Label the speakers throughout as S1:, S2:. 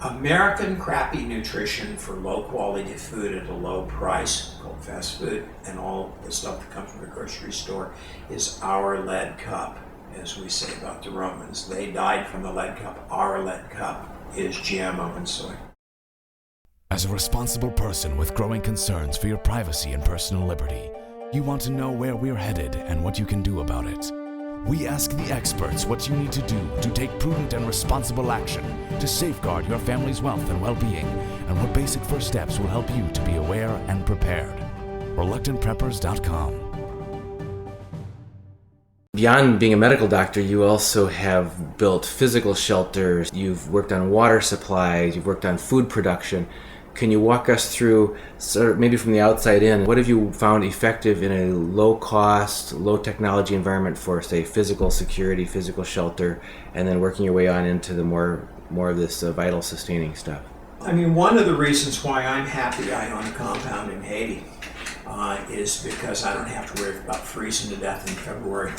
S1: American crappy nutrition for low quality food at a low price, called fast food, and all the stuff that comes from the grocery store, is our lead cup, as we say about the Romans. They died from the lead cup. Our lead cup is GMO and soy.
S2: As a responsible person with growing concerns for your privacy and personal liberty, you want to know where we're headed and what you can do about it. We ask the experts what you need to do to take prudent and responsible action to safeguard your family's wealth and well-being, and what basic first steps will help you to be aware and prepared. ReluctantPreppers.com.
S3: Beyond being a medical doctor, you also have built physical shelters. You've worked on water supplies. You've worked on food production. Can you walk us through, sort of maybe from the outside in, what have you found effective in a low-cost, low-technology environment for, say, physical security, physical shelter, and then working your way on into the more of this vital sustaining stuff?
S1: I mean, one of the reasons why I'm happy I own a compound in Haiti is because I don't have to worry about freezing to death in February.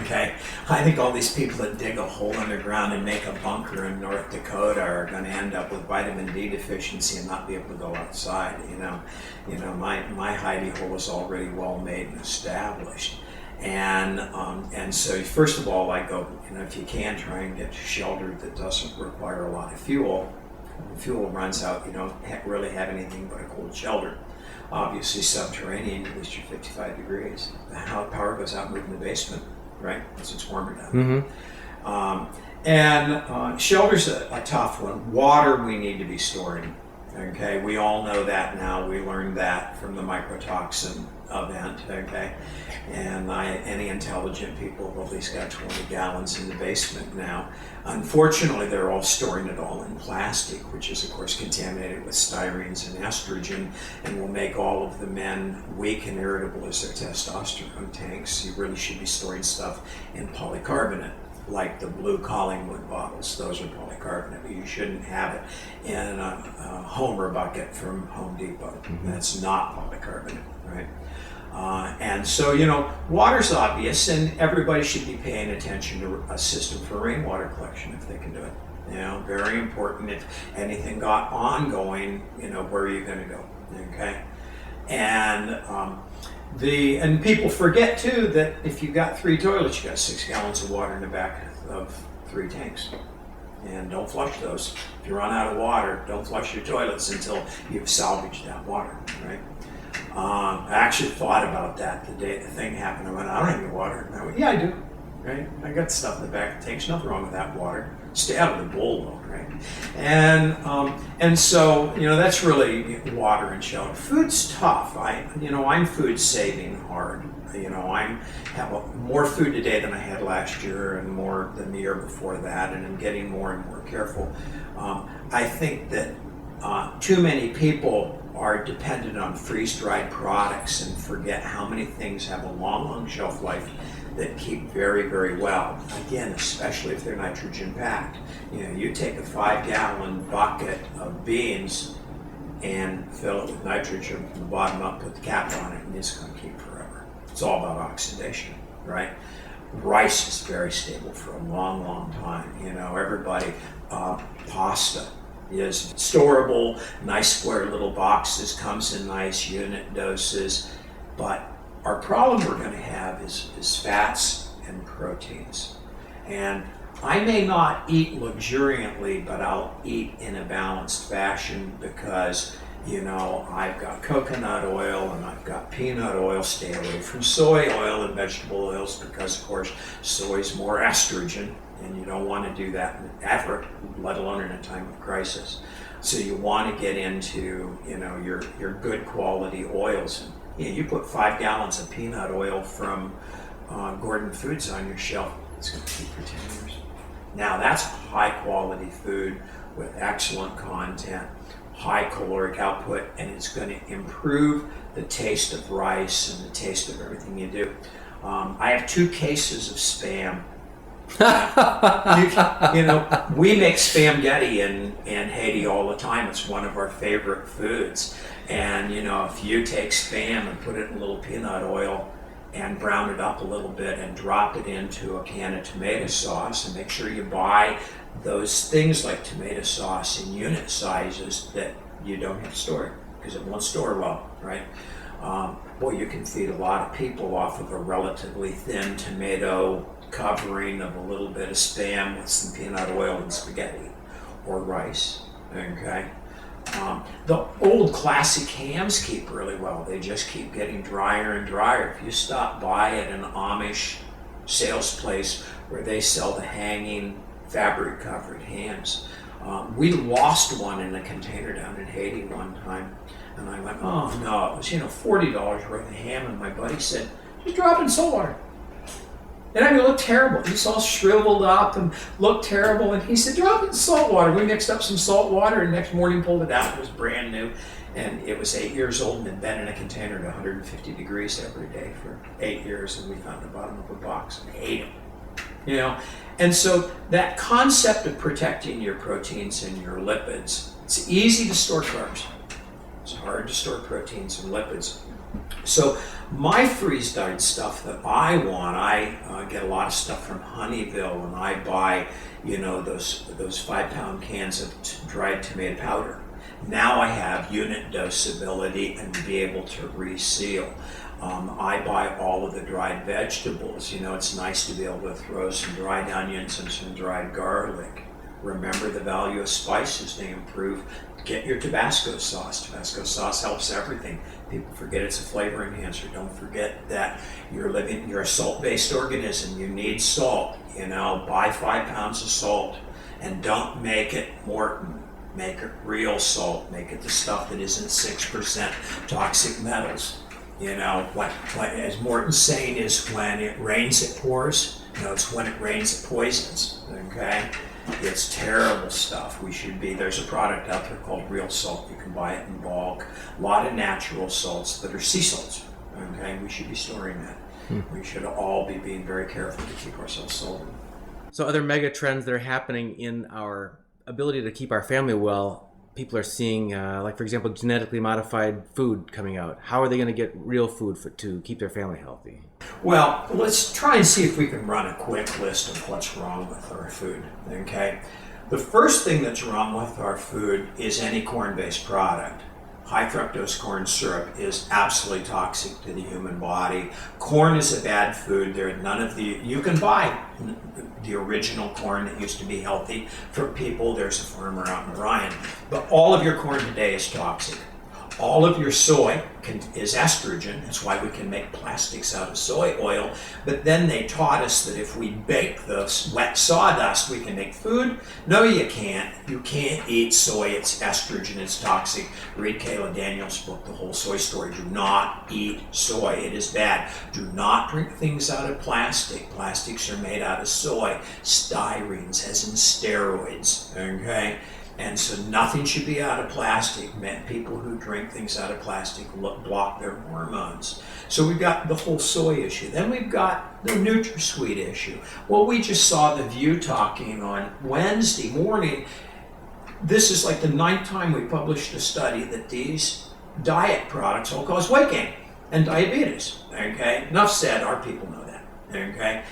S1: Okay, I think all these people that dig a hole in the ground and make a bunker in North Dakota are going to end up with vitamin D deficiency and not be able to go outside. My hidey-hole is already well made and established. And so first of all, I go, if you can, try and get sheltered that doesn't require a lot of fuel. When fuel runs out, you don't really have anything but a cold shelter. Obviously subterranean, at least you're 55 degrees. The power goes out and move in the basement, right? Because it's warmer down there. Shelter's a tough one. Water we need to be storing. Okay, we all know that now. We learned that from the mycotoxin event, okay? And any intelligent people have at least got 20 gallons in the basement now. Unfortunately, they're all storing it all in plastic, which is, of course, contaminated with styrenes and estrogen, and will make all of the men weak and irritable as their testosterone tanks. You really should be storing stuff in polycarbonate, like the blue Collingwood bottles. Those are polycarbonate, but you shouldn't have it in a Homer bucket from Home Depot. That's not polycarbonate, right? And so, water's obvious, and everybody should be paying attention to a system for rainwater collection if they can do it. Very important. If anything got ongoing, where are you going to go? Okay, and people forget too that if you've got 3 toilets, you got 6 gallons of water in the back of 3 tanks. And don't flush those. If you run out of water, don't flush your toilets until you've salvaged that water, right? I actually thought about that the day the thing happened. I went, I don't have any water. And I went, yeah, I do, right? I got stuff in the back of the tanks. Nothing wrong with that water. Stay out of the bowl, though, right? And so, that's really water and shelter. Food's tough. I'm food saving hard. I have more food today than I had last year, and more than the year before that, and I'm getting more and more careful. I think that too many people are dependent on freeze-dried products and forget how many things have a long shelf life that keep very, very well. Again, especially if they're nitrogen-packed. You take a 5-gallon bucket of beans and fill it with nitrogen from the bottom up, put the cap on it, and it's going to keep forever. It's all about oxidation, right? Rice is very stable for a long time. Everybody, pasta is storable, nice square little boxes, comes in nice unit doses, but our problem we're going to have is fats and proteins. And I may not eat luxuriantly, but I'll eat in a balanced fashion because, I've got coconut oil and I've got peanut oil. Stay away from soy oil and vegetable oils because, of course, soy is more estrogen, and you don't want to do that ever, let alone in a time of crisis. So you want to get into, your good quality oils. And, you put 5 gallons of peanut oil from Gordon Foods on your shelf, it's going to keep for 10 years. Now that's high quality food with excellent content, high caloric output, and it's going to improve the taste of rice and the taste of everything you do. I have 2 cases of Spam. We make spaghetti in Haiti all the time. It's one of our favorite foods. And if you take Spam and put it in a little peanut oil and brown it up a little bit and drop it into a can of tomato sauce, and make sure you buy those things like tomato sauce in unit sizes that you don't have to store it because it won't store well, right? Boy, you can feed a lot of people off of a relatively thin tomato covering of a little bit of Spam with some peanut oil and spaghetti or rice, okay? The old classic hams keep really well. They just keep getting drier and drier. If you stop by at an Amish sales place where they sell the hanging fabric covered hams, we lost one in a container down in Haiti one time. And I went, oh no, it was, $40 worth of ham. And my buddy said, just drop it in salt water. And I mean, it looked terrible. It was all shriveled up and looked terrible. And he said, drop it in salt water. We mixed up some salt water and next morning pulled it out. It was brand new. And it was 8 years old and had been in a container at 150 degrees every day for 8 years. And we found the bottom of a box and ate them. And so that concept of protecting your proteins and your lipids, it's easy to store carbs. It's hard to store proteins and lipids. So my freeze-dried stuff that I want, I get a lot of stuff from Honeyville, and I buy, those 5-pound cans of dried tomato powder. Now I have unit dosability and be able to reseal. I buy all of the dried vegetables. It's nice to be able to throw some dried onions and some dried garlic. Remember the value of spices, they improve. Get your Tabasco sauce. Tabasco sauce helps everything. People forget it's a flavor enhancer. Don't forget that you're a salt-based organism. You need salt. Buy 5 pounds of salt and don't make it Morton. Make it real salt. Make it the stuff that isn't 6% toxic metals. What as Morton's saying is, when it rains, it pours. It's when it rains, it poisons. Okay? It's terrible stuff. There's a product out there called Real Salt. You can buy it in bulk. A lot of natural salts that are sea salts. Okay? We should be storing that. We should all be being very careful to keep ourselves salted.
S3: So other mega trends that are happening in our ability to keep our family well, people are seeing, like for example, genetically modified food coming out. How are they going to get real food to keep their family healthy?
S1: Well, let's try and see if we can run a quick list of what's wrong with our food, okay? The first thing that's wrong with our food is any corn-based product. High fructose corn syrup is absolutely toxic to the human body. Corn is a bad food. You can buy the original corn that used to be healthy for people. There's a farmer out in Orion. But all of your corn today is toxic. All of your soy is estrogen. That's why we can make plastics out of soy oil. But then they taught us that if we bake the wet sawdust, we can make food. No, you can't. You can't eat soy. It's estrogen. It's toxic. Read Kayla Daniels' book, The Whole Soy Story. Do not eat soy. It is bad. Do not drink things out of plastic. Plastics are made out of soy. Styrenes, as in steroids. Okay? And so nothing should be out of plastic. People who drink things out of plastic block their hormones. So we've got the whole soy issue. Then we've got the NutraSweet issue. Well, we just saw The View talking on Wednesday morning. This is like the 9th time we published a study that these diet products all cause weight gain and diabetes. Okay? Enough said, our people know that. Okay?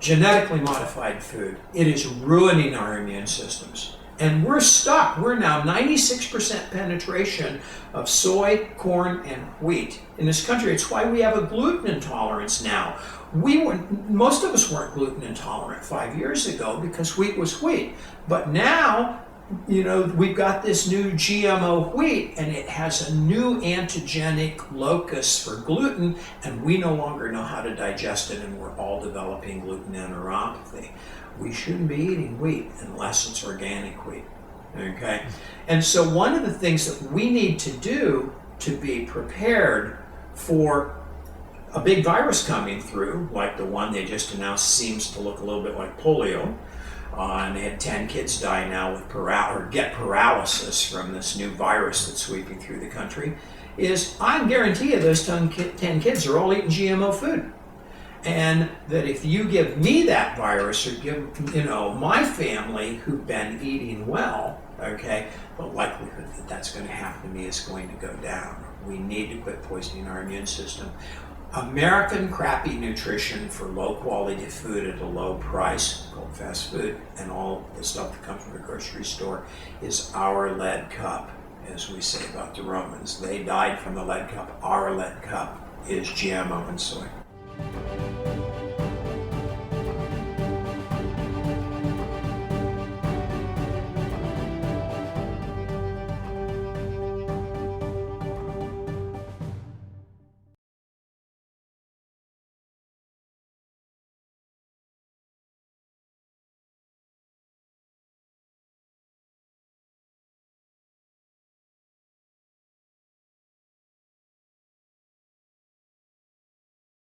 S1: Genetically modified food, it is ruining our immune systems. And we're stuck. We're now 96% penetration of soy, corn, and wheat in this country. It's why we have a gluten intolerance now. Most of us weren't gluten intolerant 5 years ago because wheat was wheat. But now, we've got this new GMO wheat, and it has a new antigenic locus for gluten, and we no longer know how to digest it, and we're all developing gluten enteropathy. We shouldn't be eating wheat unless it's organic wheat, okay? And so one of the things that we need to do to be prepared for a big virus coming through, like the one they just announced seems to look a little bit like polio, and they had 10 kids die now with get paralysis from this new virus that's sweeping through the country, is I guarantee you those 10 kids are all eating GMO food. And that if you give me that virus, or give my family who've been eating well, okay, the likelihood that that's going to happen to me is going to go down. We need to quit poisoning our immune system. American crappy nutrition for low quality food at a low price, called fast food, and all the stuff that comes from the grocery store, is our lead cup, as we say about the Romans. They died from the lead cup. Our lead cup is GMO and soy.